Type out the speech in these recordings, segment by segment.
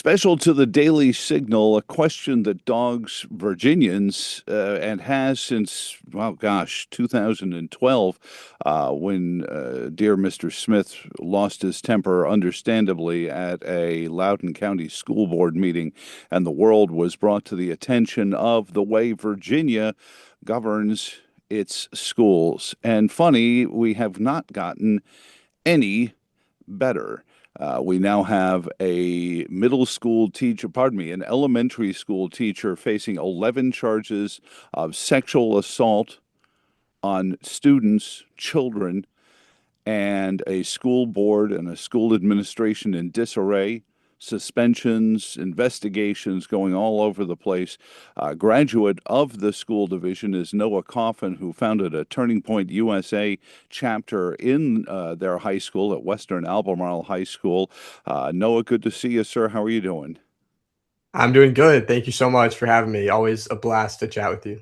Special to the Daily Signal, a question that dogs Virginians and has since, well, gosh, 2012, when dear Mr. Smith lost his temper, understandably, at a Loudoun County School Board meeting, and the world was brought to the attention of the way Virginia governs its schools. And funny, we have not gotten any better. We now have a middle school teacher, pardon me, an elementary school teacher facing 11 charges of sexual assault on students, children, and a school board and a school administration in disarray, suspensions, investigations going all over the place. Graduate of the school division is Noah Coffin, who founded a Turning Point USA chapter in their high school at Western Albemarle High School. Noah, good to see you, sir. How are you doing? I'm doing good. Thank you so much for having me. Always a blast to chat with you.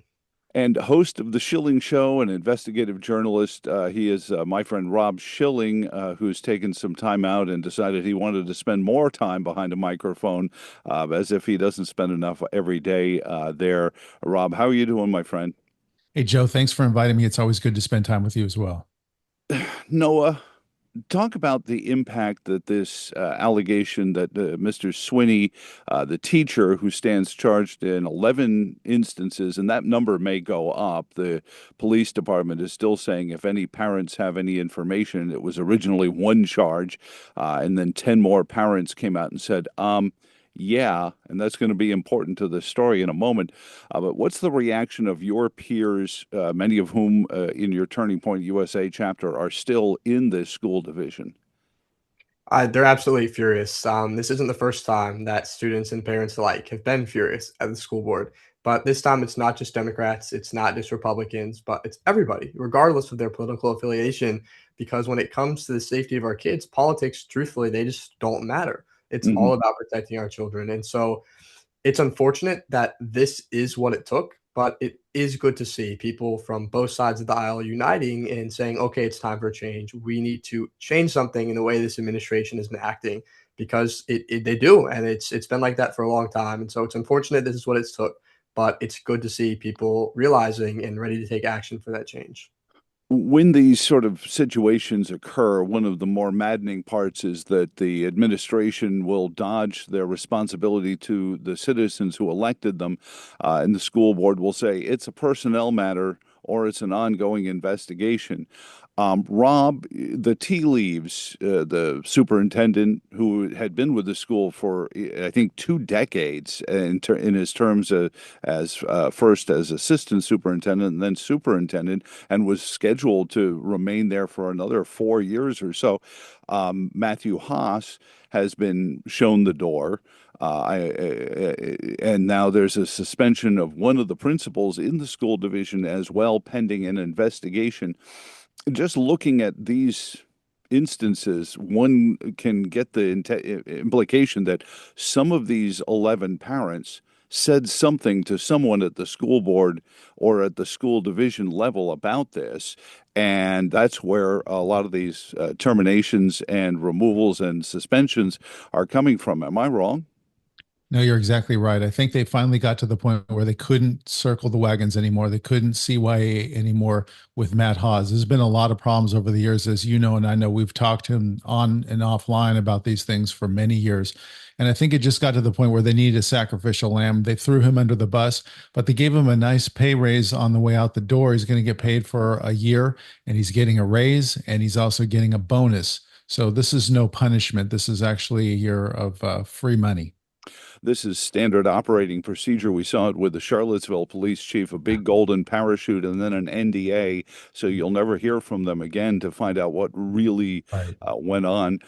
And host of the Schilling Show, an investigative journalist. He is my friend Rob Schilling, who's taken some time out and decided he wanted to spend more time behind a microphone, as if he doesn't spend enough every day there. Rob, how are you doing, my friend? Hey, Joe, thanks for inviting me. It's always good to spend time with you as well. Noah, talk about the impact that this allegation that Mr. Swinney, the teacher who stands charged in 11 instances, and that number may go up. The police department is still saying if any parents have any information, it was originally one charge, and then 10 more parents came out and said, yeah, and that's going to be important to the story in a moment. But what's the reaction of your peers, many of whom in your Turning Point USA chapter are still in this school division? They're absolutely furious. This isn't the first time that students and parents alike have been furious at the school board, but this time it's not just Democrats, it's not just Republicans, but it's everybody, regardless of their political affiliation. Because when it comes to the safety of our kids, politics, truthfully, they just don't matter. It's Hmm. all about protecting our children. And so it's unfortunate that this is what it took, but it is good to see people from both sides of the aisle uniting and saying, okay, it's time for a change. We need to change something in the way this administration has been acting because they do. And it's been like that for a long time. And so it's unfortunate this is what it's took, but it's good to see people realizing and ready to take action for that change. When these sort of situations occur, one of the more maddening parts is that the administration will dodge their responsibility to the citizens who elected them, and the school board will say it's a personnel matter or it's an ongoing investigation. Rob, the tea leaves, the superintendent who had been with the school for, I think, 2 decades in his terms as first as assistant superintendent and then superintendent, and was scheduled to remain there for another 4 years or so. Matthew Haas has been shown the door. And now there's a suspension of one of the principals in the school division as well, pending an investigation. Just looking at these instances, one can get the implication that some of these 11 parents said something to someone at the school board or at the school division level about this. And that's where a lot of these terminations and removals and suspensions are coming from. Am I wrong? No, you're exactly right. I think they finally got to the point where they couldn't circle the wagons anymore. They couldn't CYA anymore with Matt Hawes. There's been a lot of problems over the years, as you know, and I know we've talked to him on and offline about these things for many years. And I think it just got to the point where they needed a sacrificial lamb. They threw him under the bus, but they gave him a nice pay raise on the way out the door. He's going to get paid for a year, and he's getting a raise, and he's also getting a bonus. So this is no punishment. This is actually a year of free money. This is standard operating procedure. We saw it with the Charlottesville police chief, a big golden parachute and then an NDA. So you'll never hear from them again to find out what really Right. went on.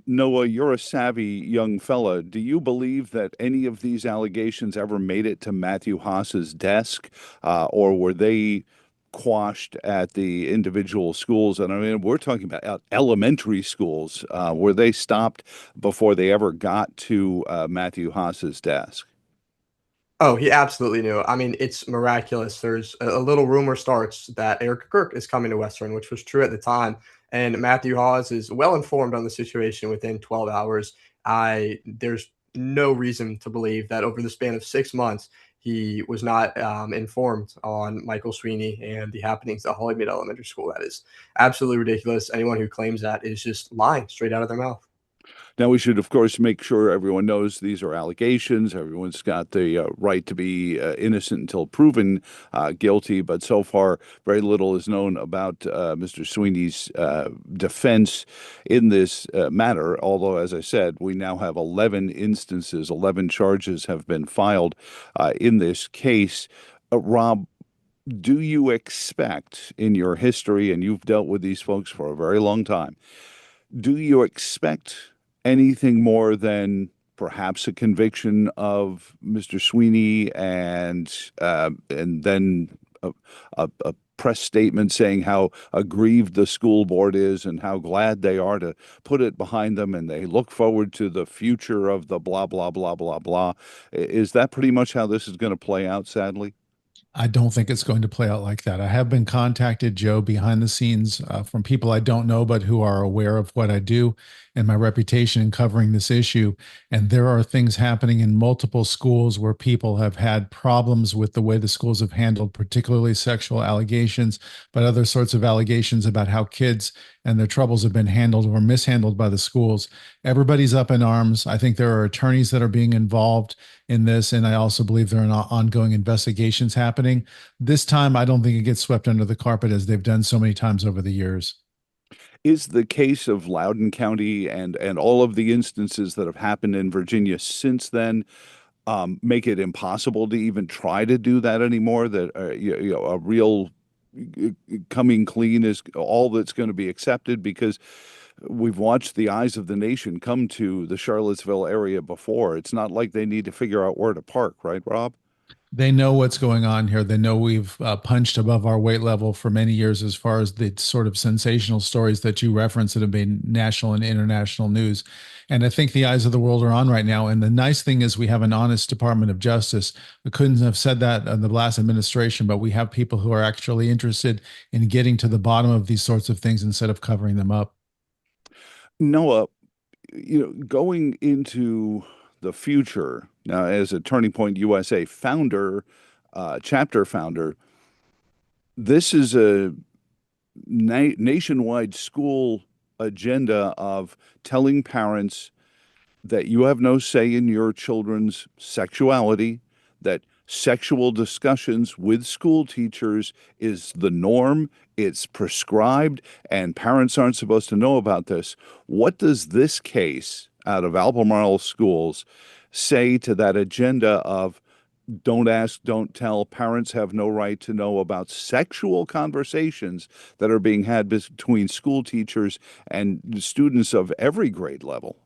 Noah, you're a savvy young fella. Do you believe that any of these allegations ever made it to Matthew Haas's desk, or were they quashed at the individual schools? And I mean, we're talking about elementary schools. Were they stopped before they ever got to Matthew Haas's desk? Oh, he absolutely knew. I mean, it's miraculous. There's a little rumor starts that Eric Kirk is coming to Western, which was true at the time. And Matthew Hawes is well informed on the situation within 12 hours. There's no reason to believe that over the span of 6 months, he was not informed on Michael Sweeney and the happenings at Hollymead Elementary School. That is absolutely ridiculous. Anyone who claims that is just lying straight out of their mouth. Now, we should, of course, make sure everyone knows these are allegations. Everyone's got the right to be innocent until proven guilty. But so far, very little is known about Mr. Sweeney's defense in this matter. Although, as I said, we now have 11 instances, 11 charges have been filed in this case. Rob, do you expect in your history, and you've dealt with these folks for a very long time, do you expect anything more than perhaps a conviction of Mr. Sweeney and then a press statement saying how aggrieved the school board is and how glad they are to put it behind them and they look forward to the future of the blah, blah, blah, blah, blah? Is that pretty much how this is going to play out, sadly? I don't think it's going to play out like that. I have been contacted, Joe, behind the scenes from people I don't know, but who are aware of what I do and my reputation in covering this issue. And there are things happening in multiple schools where people have had problems with the way the schools have handled, particularly sexual allegations, but other sorts of allegations about how kids and their troubles have been handled or mishandled by the schools. Everybody's up in arms. I think there are attorneys that are being involved in this, and I also believe there are ongoing investigations happening. This time, I don't think it gets swept under the carpet as they've done so many times over the years. Is the case of Loudoun County and all of the instances that have happened in Virginia since then make it impossible to even try to do that anymore? That a real coming clean is all that's going to be accepted, because we've watched the eyes of the nation come to the Charlottesville area before. It's not like they need to figure out where to park, right, Rob? They know what's going on here. They know we've punched above our weight level for many years as far as the sort of sensational stories that you reference that have been national and international news. And I think the eyes of the world are on right now. And the nice thing is we have an honest Department of Justice. We couldn't have said that in the last administration, but we have people who are actually interested in getting to the bottom of these sorts of things instead of covering them up. Noah, going into the future now as a Turning Point USA founder, chapter founder, this is a nationwide school agenda of telling parents that you have no say in your children's sexuality, that sexual discussions with school teachers is the norm, it's prescribed, and parents aren't supposed to know about this. What does this case out of Albemarle schools say to that agenda of don't ask, don't tell? Parents have no right to know about sexual conversations that are being had between school teachers and students of every grade level.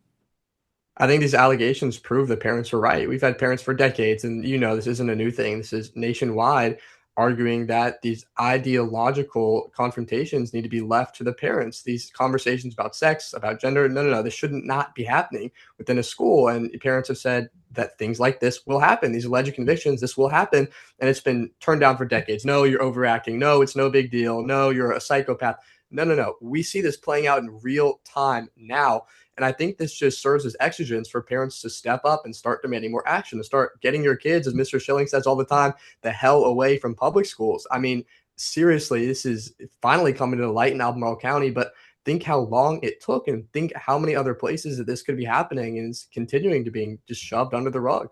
I think these allegations prove that parents are right. We've had parents for decades, and this isn't a new thing. This is nationwide, arguing that these ideological confrontations need to be left to the parents. These conversations about sex, about gender, no, this shouldn't not be happening within a school. And parents have said that things like this will happen. These alleged convictions, this will happen. And it's been turned down for decades. No, you're overacting. No, it's no big deal. No, you're a psychopath. No. We see this playing out in real time now. And I think this just serves as exigence for parents to step up and start demanding more action, to start getting your kids, as Mr. Schilling says all the time, the hell away from public schools. I mean, seriously, this is finally coming to the light in Albemarle County, but think how long it took and think how many other places that this could be happening and is continuing to being just shoved under the rug.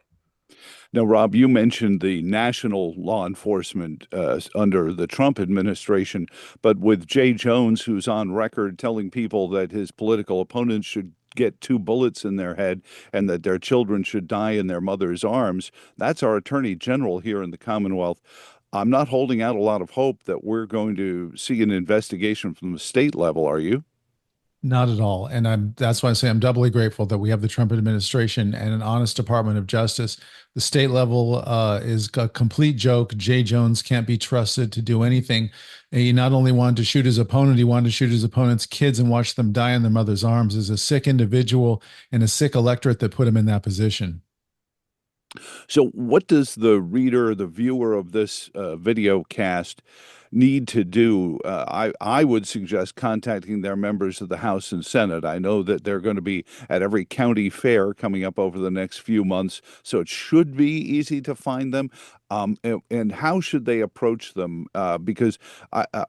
Now, Rob, you mentioned the national law enforcement under the Trump administration, but with Jay Jones, who's on record telling people that his political opponents should get 2 bullets in their head and that their children should die in their mother's arms, that's our attorney general here in the Commonwealth. I'm not holding out a lot of hope that we're going to see an investigation from the state level, are you? Not at all. And that's why I say I'm doubly grateful that we have the Trump administration and an honest Department of Justice. The state level is a complete joke. Jay Jones can't be trusted to do anything. And he not only wanted to shoot his opponent, he wanted to shoot his opponent's kids and watch them die in their mother's arms. Is a sick individual and a sick electorate that put him in that position. So what does the reader, the viewer of this video cast need to do, I would suggest contacting their members of the House and Senate. I know that they're going to be at every county fair coming up over the next few months, so it should be easy to find them. And how should they approach them? Because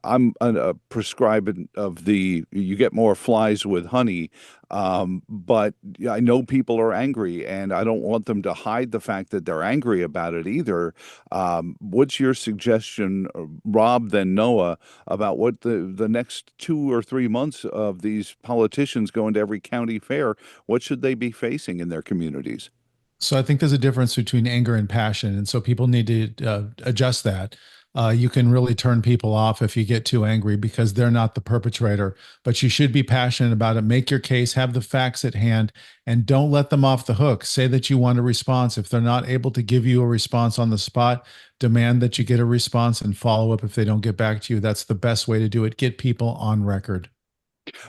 I'm a prescribing of the you get more flies with honey. But I know people are angry, and I don't want them to hide the fact that they're angry about it either. What's your suggestion, Rob, then Noah, about what the next 2 or 3 months of these politicians going to every county fair, what should they be facing in their communities? So I think there's a difference between anger and passion, and so people need to adjust that. You can really turn people off if you get too angry because they're not the perpetrator, but you should be passionate about it. Make your case, have the facts at hand, and don't let them off the hook. Say that you want a response. If they're not able to give you a response on the spot, demand that you get a response and follow up if they don't get back to you. That's the best way to do it. Get people on record.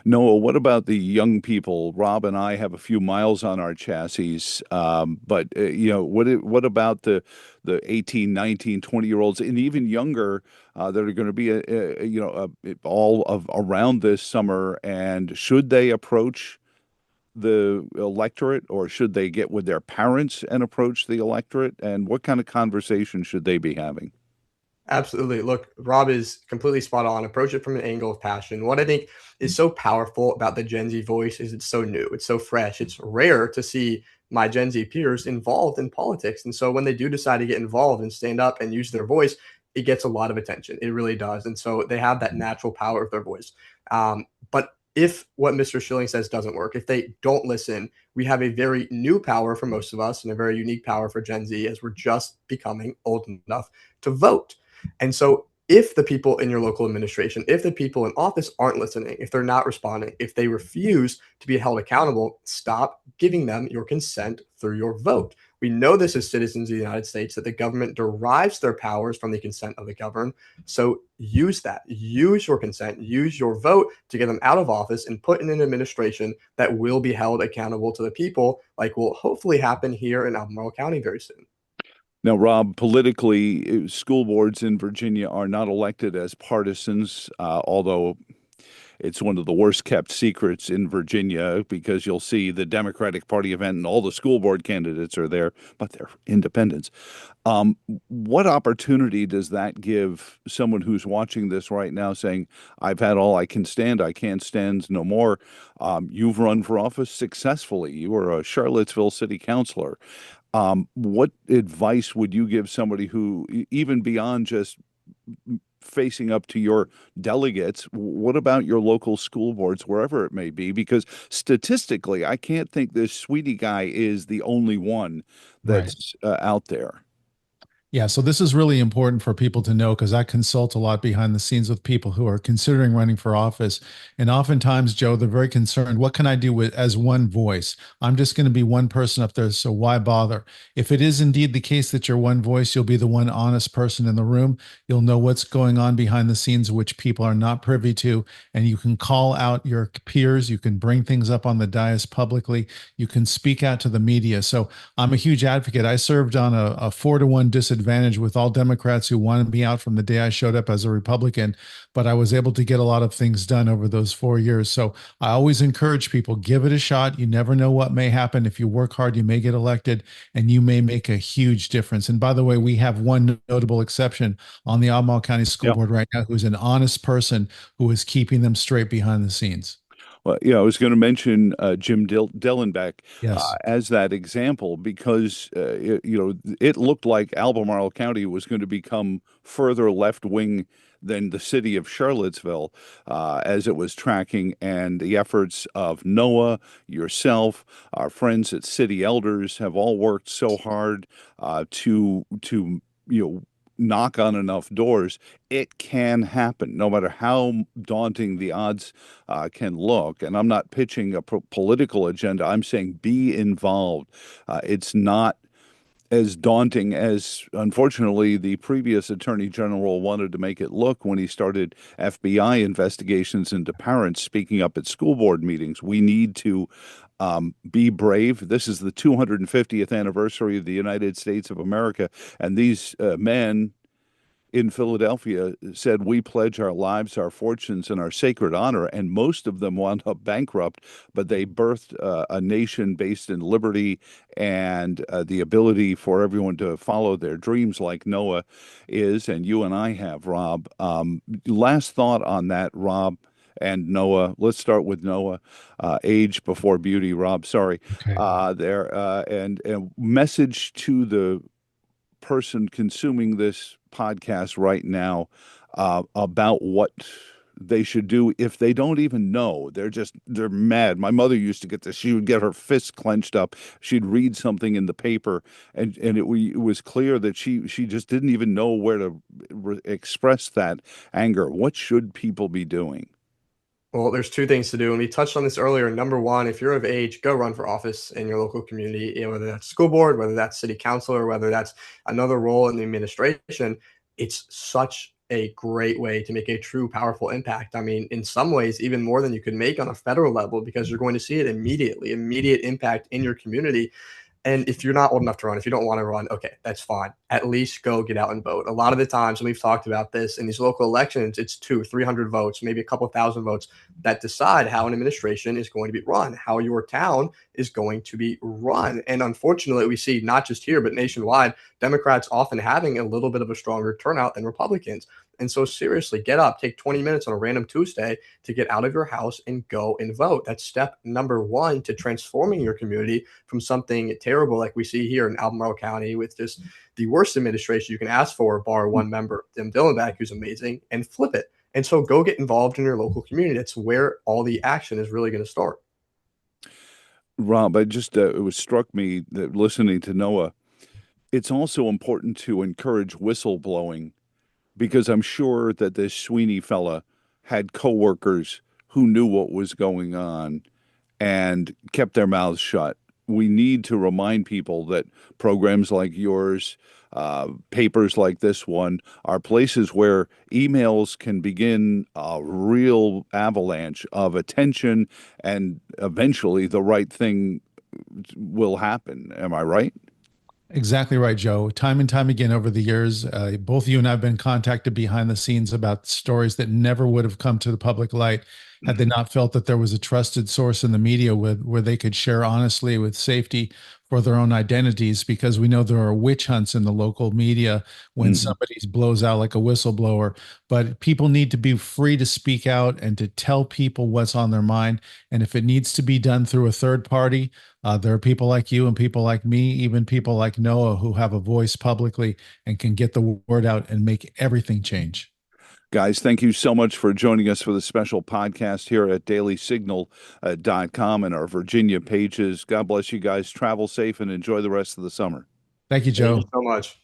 Noah, what about the young people? Rob and I have a few miles on our chassis, but what about the 18, 19, 20 year olds and even younger that are going to be all of around this summer? And should they approach the electorate, or should they get with their parents and approach the electorate? And what kind of conversation should they be having? Absolutely. Look, Rob is completely spot on. Approach it from an angle of passion. What I think is so powerful about the Gen Z voice is it's so new, it's so fresh. It's rare to see my Gen Z peers involved in politics. And so when they do decide to get involved and stand up and use their voice, it gets a lot of attention. It really does. And so they have that natural power of their voice. But if what Mr. Schilling says doesn't work, if they don't listen, we have a very new power for most of us and a very unique power for Gen Z as we're just becoming old enough to vote. And so, if the people in your local administration, if the people in office aren't listening, if they're not responding, if they refuse to be held accountable, stop giving them your consent through your vote. We know this as citizens of the United States that the government derives their powers from the consent of the governed. So use that. Use your consent, use your vote to get them out of office and put in an administration that will be held accountable to the people, like will hopefully happen here in Albemarle County very soon. Now, Rob, politically, school boards in Virginia are not elected as partisans, although it's one of the worst kept secrets in Virginia because you'll see the Democratic Party event and all the school board candidates are there, but they're independents. What opportunity does that give someone who's watching this right now saying, I've had all I can stand, I can't stand no more? You've run for office successfully. You were a Charlottesville city councilor. What advice would you give somebody who, even beyond just facing up to your delegates, what about your local school boards, wherever it may be? Because statistically, I can't think this Sweetie guy is the only one Right. that's out there. Yeah, so this is really important for people to know because I consult a lot behind the scenes with people who are considering running for office. And oftentimes, Joe, they're very concerned. What can I do with as one voice? I'm just going to be one person up there, so why bother? If it is indeed the case that you're one voice, you'll be the one honest person in the room. You'll know what's going on behind the scenes, which people are not privy to, and you can call out your peers. You can bring things up on the dais publicly. You can speak out to the media. So I'm a huge advocate. I served on a 4-to-1 disadvantage with all Democrats who wanted me out from the day I showed up as a Republican, but I was able to get a lot of things done over those 4 years. So I always encourage people, give it a shot. You never know what may happen. If you work hard, you may get elected and you may make a huge difference. And by the way, we have one notable exception on the Albemarle County School Yeah. Board right now who's an honest person who is keeping them straight behind the scenes. Well, I was going to mention Jim Dellenbeck Yes. as that example because it looked like Albemarle County was going to become further left wing than the city of Charlottesville as it was tracking, and the efforts of Noah, yourself, our friends at City Elders have all worked so hard to knock on enough doors. It can happen, no matter how daunting the odds can look. And I'm not pitching a political agenda. I'm saying be involved. It's not as daunting as, unfortunately, the previous attorney general wanted to make it look when he started FBI investigations into parents speaking up at school board meetings. We need to be brave. This is the 250th anniversary of the United States of America, and these men in Philadelphia said, "We pledge our lives, our fortunes, and our sacred honor." And most of them wound up bankrupt, but they birthed a nation based in liberty and the ability for everyone to follow their dreams like Noah is, and you and I have, Rob. Last thought on that, Rob and Noah. Let's start with Noah. Age before beauty, Rob. Sorry. Okay. And message to the person consuming this podcast right now about what they should do if they don't even know. They're mad. My mother used to get this. She would get her fists clenched up. She'd read something in the paper, and it was clear that she just didn't even know where to express that anger. What should people be doing? Well, there's two things to do, and we touched on this earlier. Number one, if you're of age, go run for office in your local community, whether that's school board, whether that's city council, or whether that's another role in the administration. It's such a great way to make a true powerful impact. I mean, in some ways, even more than you could make on a federal level, because you're going to see it immediately, immediate impact in your community. And if you're not old enough to run, if you don't want to run, okay, that's fine. At least go get out and vote. A lot of the times, and we've talked about this in these local elections, it's 300 votes, maybe a couple thousand votes that decide how an administration is going to be run, how your town is going to be run. And unfortunately, we see not just here, but nationwide, Democrats often having a little bit of a stronger turnout than Republicans. And so seriously, get up, take 20 minutes on a random Tuesday to get out of your house and go and vote. That's step number one to transforming your community from something terrible like we see here in Albemarle County with just the worst administration you can ask for, bar one member, Tim Dillonback, who's amazing, and flip it. And so go get involved in your local community. That's where all the action is really going to start. Rob, it was struck me that listening to Noah, it's also important to encourage whistleblowing, because I'm sure that this Sweeney fella had coworkers who knew what was going on and kept their mouths shut. We need to remind people that programs like yours, papers like this one, are places where emails can begin a real avalanche of attention, and eventually the right thing will happen. Am I right? Exactly right, Joe. Time and time again over the years, both you and I have been contacted behind the scenes about stories that never would have come to the public light had they not felt that there was a trusted source in the media where they could share honestly with safety for their own identities, because we know there are witch hunts in the local media when somebody blows out like a whistleblower. But people need to be free to speak out and to tell people what's on their mind. And if it needs to be done through a third party, there are people like you and people like me, even people like Noah, who have a voice publicly and can get the word out and make everything change. Guys, thank you so much for joining us for the special podcast here at dailysignal.com and our Virginia pages. God bless you guys. Travel safe and enjoy the rest of the summer. Thank you, Joe. Thank you so much.